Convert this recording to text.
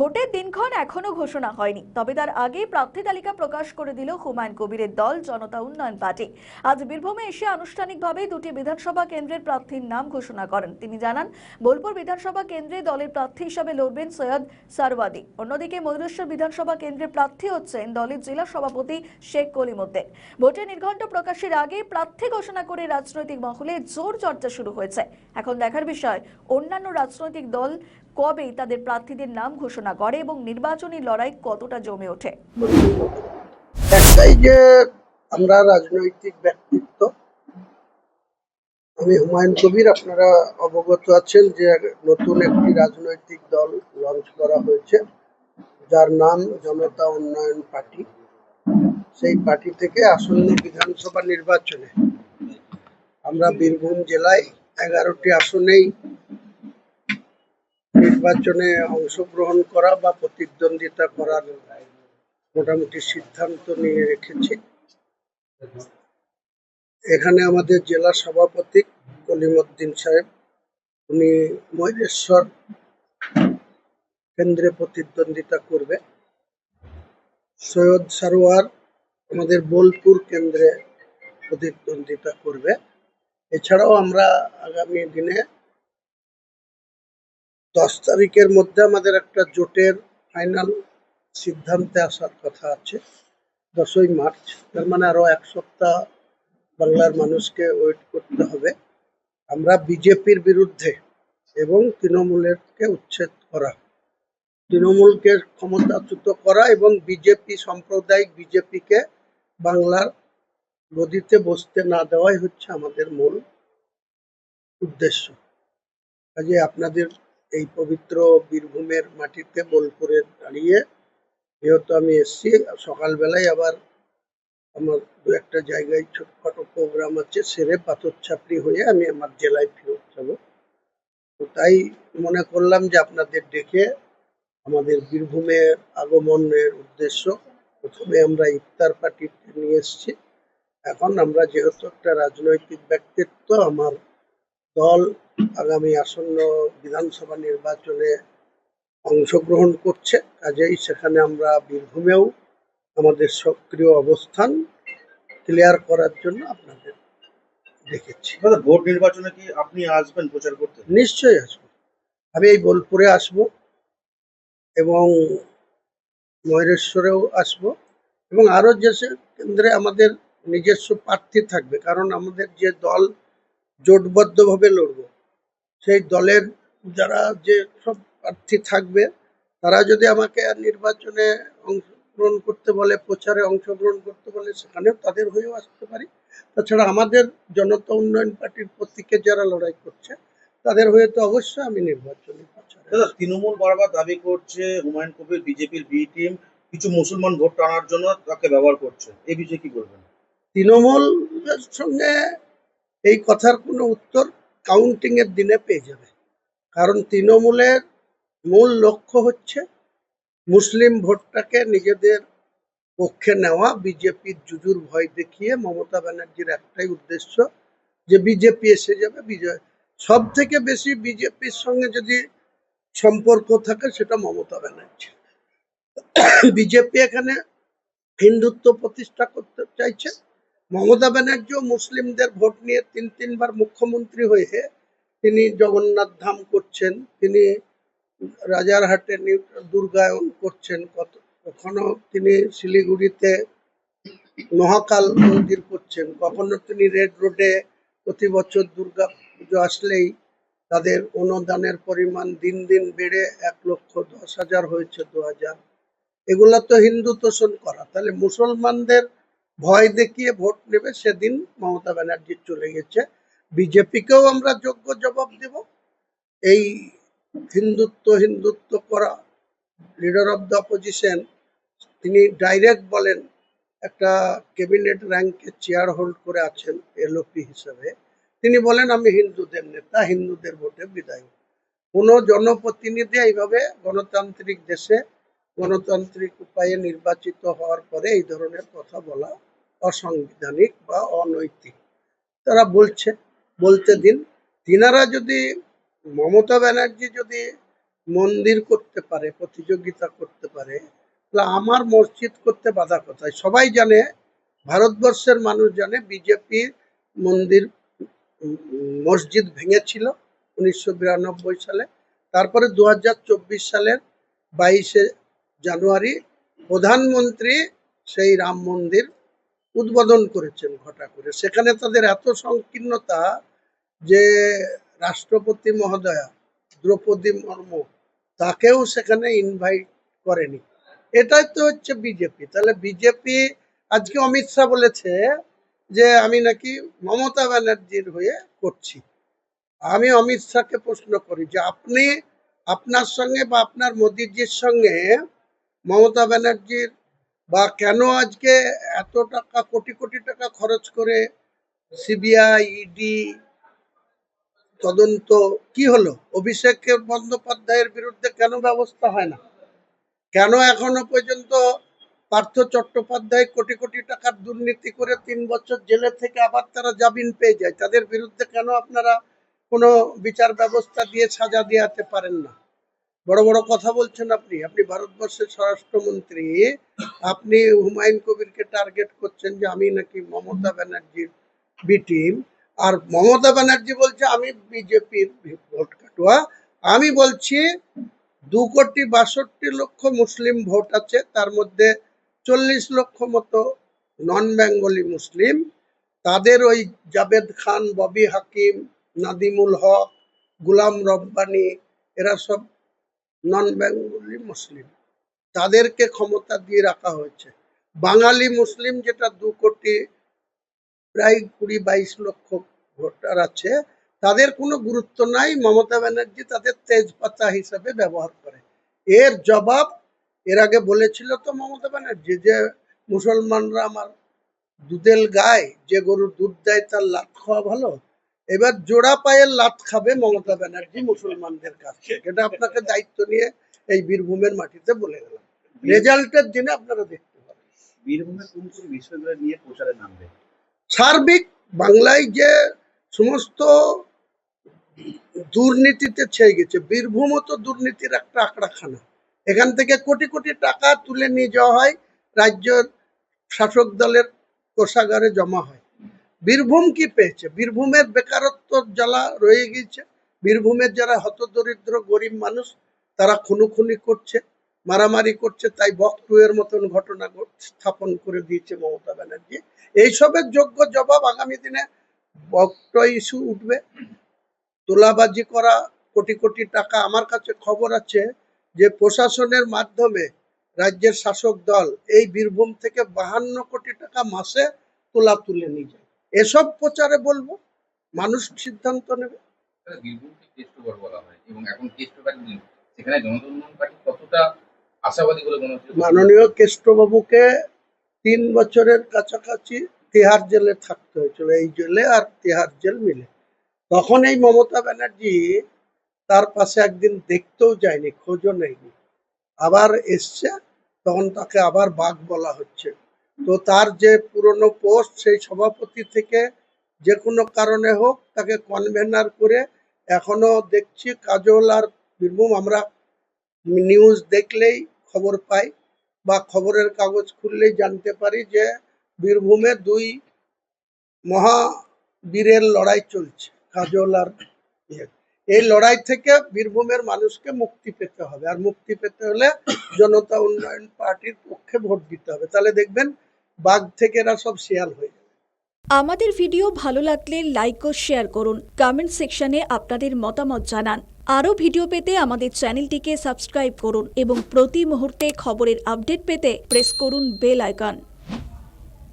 ভোটের দিনক্ষণ এখনো ঘোষণা হয়নি, তবে তার আগেই প্রার্থী তালিকা প্রকাশ করে দিল হুমায়ুন কবিরের দল জনতা উন্নয়ন পার্টি। আজ বীরভূমে এসে আনুষ্ঠানিকভাবে দুটি বিধানসভা কেন্দ্রের প্রার্থীর নাম ঘোষণা করেন তিনি। জানান, বোলপুর বিধানসভা কেন্দ্রে দলের প্রার্থী হিসাবে লড়বেন সৈয়দ সারওয়াদি। অন্যদিকে ময়ূরেশ্বর বিধানসভা কেন্দ্রের প্রার্থী হচ্ছেন দলের জেলা সভাপতি শেখ কলিমুদ্দিন। ভোটের নির্ঘণ্ট প্রকাশের আগে প্রার্থী ঘোষণা করে রাজনৈতিক মহলে জোর চর্চা শুরু হয়েছে। এখন দেখার বিষয় অন্যান্য রাজনৈতিক দল কবে তাদের প্রার্থীদের নাম ঘোষণা করে এবং নির্বাচনী লড়াই কতটা জমে ওঠে। একটাই যে আমরা রাজনৈতিক ব্যক্তিত্ব, আমি হুমায়ুন কবির, আপনারা অবগত আছেন যে নতুন একটি রাজনৈতিক দল লঞ্চ করা হয়েছে যার নাম জনতা উন্নয়ন পার্টি। সেই পার্টি থেকে আসন্ন বিধানসভা নির্বাচনে আমরা বীরভূম জেলায় 11টি আসনেই নির্বাচনে অংশগ্রহণ করা বা প্রতিদ্বন্দ্বিতা করার মোটামুটি সিদ্ধান্ত নিয়ে রেখেছি। এখানে আমাদের জেলা সভাপতি কলিমুদ্দিন সাহেব, উনি ময়ূরেশ্বর কেন্দ্রে প্রতিদ্বন্দ্বিতা করবে। সৈয়দ সারোয়ার আমাদের বোলপুর কেন্দ্রে প্রতিদ্বন্দ্বিতা করবে। এছাড়াও আমরা আগামী দিনে 10 তারিখের মধ্যে আমাদের একটা জোটের ফাইনাল সিদ্ধান্তে আসার কথা আছে, 10ই মার্চ। তার মানে আরো 1 সপ্তাহ বাংলার মানুষকে ওয়েট করতে হবে। আমরা বিজেপির বিরুদ্ধে এবং তৃণমূলকে উচ্ছেদ করা, তৃণমূলকে ক্ষমতাচ্যুত করা এবং বিজেপি সাম্প্রদায়িক বিজেপিকে বাংলার গদিতে বসতে না দেওয়াই হচ্ছে আমাদের মূল উদ্দেশ্য। কাজে আপনাদের এই পবিত্র বীরভূমের মাটিতে বোলপুরে দাঁড়িয়ে যেহেতু আমি এসছি, সকালবেলায় আবার আমার দু একটা জায়গায় ছোটখাটো প্রোগ্রাম আছে, সেরে পাথর ছাপড়ি হয়ে আমি আমার জেলায় ফেরত যাবো। তো তাই মনে করলাম যে আপনাদের ডেকে আমাদের বীরভূমের আগমনের উদ্দেশ্য, প্রথমে আমরা ইফতার পার্টি নিয়ে এসেছি। এখন আমরা যেহেতু একটা রাজনৈতিক ব্যক্তিত্ব, আমার দল আগামী আসন্ন বিধানসভা নির্বাচনে অংশগ্রহণ করছে, কাজেই সেখানে আমরা বীরভূমেও আমাদের সক্রিয় অবস্থান ক্লিয়ার করার জন্য আপনাদের ডেকেছি। ভোট নির্বাচনে কি আপনি আসবেন প্রচার করতে? নিশ্চয়ই আসবো, আমি এই বোলপুরে আসবো এবং ময়ূরেশ্বরেও আসবো এবং আরো যে কেন্দ্রে আমাদের নিজস্ব প্রার্থী থাকবে, কারণ আমাদের যে দল জোটবদ্ধভাবে লড়বো, সেই দলের যারা যে সব প্রার্থী থাকবে তারা যদি আমাকে নির্বাচনে অংশগ্রহণ করতে বলে, প্রচারে অংশগ্রহণ করতে বলে, সেখানেও তাদের হয়েও আসতে পারি। তাছাড়া আমাদের জনতা উন্নয়ন পার্টির প্রতীকে যারা লড়াই করছে তাদের হয়ে তো অবশ্যই আমি নির্বাচনী প্রচারে। তৃণমূল বারবার দাবি করছে হুমায়ুন কবির বিজেপির বি টিম কিছু মুসলমান ভোট টানার জন্য তাকে ব্যবহার করছে, এই বিষয়ে কি বলবেন? তৃণমূলের সঙ্গে এই কথার কোনো উত্তর কাউন্টিং এর দিনে পেয়ে যাবে, কারণ তৃণমূলের মূল লক্ষ্য হচ্ছে মুসলিম ভোটটাকে নিজেদের পক্ষে নেওয়া। বিজেপির জুজুর ভয় দেখিয়ে মমতা ব্যানার্জির একটাই উদ্দেশ্য যে বিজেপি এসে যাবে, বিজয়। সব থেকে বেশি বিজেপির সঙ্গে যদি সম্পর্ক থাকে সেটা মমতা ব্যানার্জি। বিজেপি এখানে হিন্দুত্ব প্রতিষ্ঠা করতে চাইছে। মমতা ব্যানার্জিও মুসলিমদের ভোট নিয়ে তিনবার মুখ্যমন্ত্রী হয়ে তিনি জগন্নাথ ধাম করছেন, তিনি রাজারহাটে দুর্গায়ন করছেন, কখনো তিনি শিলিগুড়িতে মহাকাল মন্দির করছেন, কখনো তিনি রেড রোডে প্রতি বছর দুর্গা পুজো আসলেই তাদের অনুদানের পরিমাণ দিন দিন বেড়ে 1,10,000 হয়েছে 2,000। এগুলা তো হিন্দু তোষণ করা। তাহলে মুসলমানদের ভয় দেখিয়ে ভোট নেবে, সেদিন মমতা ব্যানার্জি চলে গেছে। বিজেপিকেও আমরা যোগ্য জবাব দেব। এই হিন্দুত্ব করা লিডার অফ দ্য অপোজিশন, তিনি ডাইরেক্ট বলেন, একটা ক্যাবিনেট র্যাঙ্কে চেয়ার হোল্ড করে আছেন এলওপি হিসেবে, তিনি বলেন আমি হিন্দুদের নেতা, হিন্দুদের ভোটে বিদায়। কোন জনপ্রতিনিধি এইভাবে গণতান্ত্রিক দেশে গণতান্ত্রিক উপায়ে নির্বাচিত হওয়ার পরে এই ধরনের কথা বলা অসাংবিধানিক বা অনৈতিক। তারা বলছে, বলতে দিন। তিনারা যদি, মমতা ব্যানার্জি যদি মন্দির করতে পারে, প্রতিযোগিতা করতে পারে, তাহলে আমার মসজিদ করতে বাধা কোথায়? সবাই জানে, ভারতবর্ষের মানুষ জানে, বিজেপি মন্দির মসজিদ ভেঙেছিল 1992 সালে। তারপরে 2024 সালের 22শে জানুয়ারি প্রধানমন্ত্রী সেই রাম মন্দির উদ্বোধন করেছেন ঘটা করে। সেখানে তাদের এত সংকীর্ণতা যে রাষ্ট্রপতি মহোদয়া দ্রৌপদী মুর্মু তাকেও সেখানে ইনভাইট করেনি। এটাই তো হচ্ছে বিজেপি। তাহলে বিজেপি, আজকে অমিত শাহ বলেছে যে আমি নাকি মমতা ব্যানার্জির হয়ে করছি। আমি অমিত শাহকে প্রশ্ন করি যে আপনি, আপনার সঙ্গে বা আপনার মোদিজির সঙ্গে মমতা ব্যানার্জির বা কেন আজকে এত টাকা, কোটি কোটি টাকা খরচ করে সিবিআই, ইডি তদন্ত কি হলো? অভিষেক বন্দ্যোপাধ্যায়ের বিরুদ্ধে কেন ব্যবস্থা হয় না? কেন এখনো পর্যন্ত পার্থ চট্টোপাধ্যায় কোটি কোটি টাকার দুর্নীতি করে 3 বছর জেলে থেকে আবার তারা জামিন পেয়ে যায়? তাদের বিরুদ্ধে কেন আপনারা কোনো বিচার ব্যবস্থা দিয়ে সাজা দিয়াতে পারেন না? বড় বড় কথা বলছেন আপনি। আপনি ভারতবর্ষের স্বরাষ্ট্রমন্ত্রী, আপনি হুমায়ুন কবিরকে টার্গেট করছেন যে আমি নাকি মমতা ব্যানার্জির বি টিম, আর মমতা ব্যানার্জি বলছে আমি বিজেপির ভোট কাটুয়া। আমি বলছি 2,62,00,000 মুসলিম ভোট আছে, তার মধ্যে 40 লক্ষ মতো নন বেঙ্গলি মুসলিম। তাদের ওই জাভেদ খান, ববি হাকিম, নাদিমুল হক, গুলাম রব্বানি, এরা সব নন বেঙ্গলি মুসলিম। তাদেরকে ক্ষমতা দিয়ে রাখা হয়েছে। বাঙালি মুসলিম যেটা 2 কোটি প্রায় 20-22 লক্ষ ভোটার আছে, তাদের কোনো গুরুত্ব নাই। মমতা ব্যানার্জি তাদের তেজপাতা হিসেবে ব্যবহার করে। এর জবাব এর আগে বলেছিল তো মমতা ব্যানার্জি যে মুসলমানরা আমার দুধের গায়, যে গরুর দুধ দেয় তার লাত খাওয়া ভালো। এবার জোড়া পায়ের লাত খাবে মমতা ব্যানার্জি মুসলমানদের কাছ থেকে। এটা আপনাকে দায়িত্ব নিয়ে এই বীরভূমের মাটিতে বলে গেলাম। রেজাল্টের দিনে আপনারা দেখতে পাবেন। বীরভূমে কোন কোন বিষয়গুলো নিয়ে প্রচারে নামবে? সার্বিক বাংলায় যে সমস্ত দুর্নীতিতে ছেয়ে গেছে, বীরভূমও তো দুর্নীতির একটা আঁকড়াখানা। এখান থেকে কোটি কোটি টাকা তুলে নিয়ে যাওয়া হয়, রাজ্যের শাসক দলের কোষাগারে জমা হয়। বীরভূম কি পেয়েছে? বীরভূমের বেকারত্ব জ্বালা রয়ে গেছে। বীরভূমের যারা হতদরিদ্র গরিব মানুষ, তারা খুনোখুনি করছে, মারামারি করছে। তাই বকটু এর মতন ঘটনা স্থাপন করে দিয়েছে মমতা ব্যানার্জি। এইসবের যোগ্য জবাব আগামী দিনে বকটু ইস্যু উঠবে। তোলাবাজি করা, কোটি কোটি টাকা। আমার কাছে খবর আছে যে প্রশাসনের মাধ্যমে রাজ্যের শাসক দল এই বীরভূম থেকে 52 কোটি টাকা মাসে তোলা তুলে নিয়ে যায়। এসব প্রচারে বলবো, মানুষ সিদ্ধান্ত নেবে। বীরভূমকে কেষ্টগড় বলা হয় এবং এখন কেষ্টবাড়ি নেই, সেখানে জনতা উন্নয়ন পার্টি কতটা আশাবাদী বলে মনে হচ্ছে? মাননীয় কেষ্টবাবুকে 3 বছরের কাছাকাছি তিহার জেলে থাকতে হয়েছিল, এই জেলে আর তিহার জেল মিলে। তখন এই মমতা ব্যানার্জি তার পাশে একদিন দেখতেও যায়নি, খোঁজও নেয়নি। আবার এসছে, তখন তাকে আবার বাঘ বলা হচ্ছে। তো তার যে পুরনো পোস্ট, সেই সভাপতি থেকে যে কোনো কারণে হোক তাকে কনভেনার করে এখনো দেখছি কাজল আর বীরভূম, আমরা নিউজ দেখলেই খবর পাই বা খবরের কাগজ খুললেই জানতে পারি যে বীরভূমে 2 মহাবীরের লড়াই চলছে, কাজল আর ইয়ে। এই লড়াই থেকে বীরভূমের মানুষকে মুক্তি পেতে হবে, আর মুক্তি পেতে হলে জনতা উন্নয়ন পার্টির পক্ষে ভোট দিতে হবে। তাহলে দেখবেন বাঘ থেকে এরা সব শিয়াল হয়ে যাবে। আমাদের ভিডিও ভালো লাগলে লাইক ও শেয়ার করুন, কমেন্ট সেকশনে আপনাদের মতামত জানান। আরও ভিডিও পেতে আমাদের চ্যানেলটিকে সাবস্ক্রাইব করুন এবং প্রতি মুহূর্তে খবরের আপডেট পেতে প্রেস করুন বেল আইকন।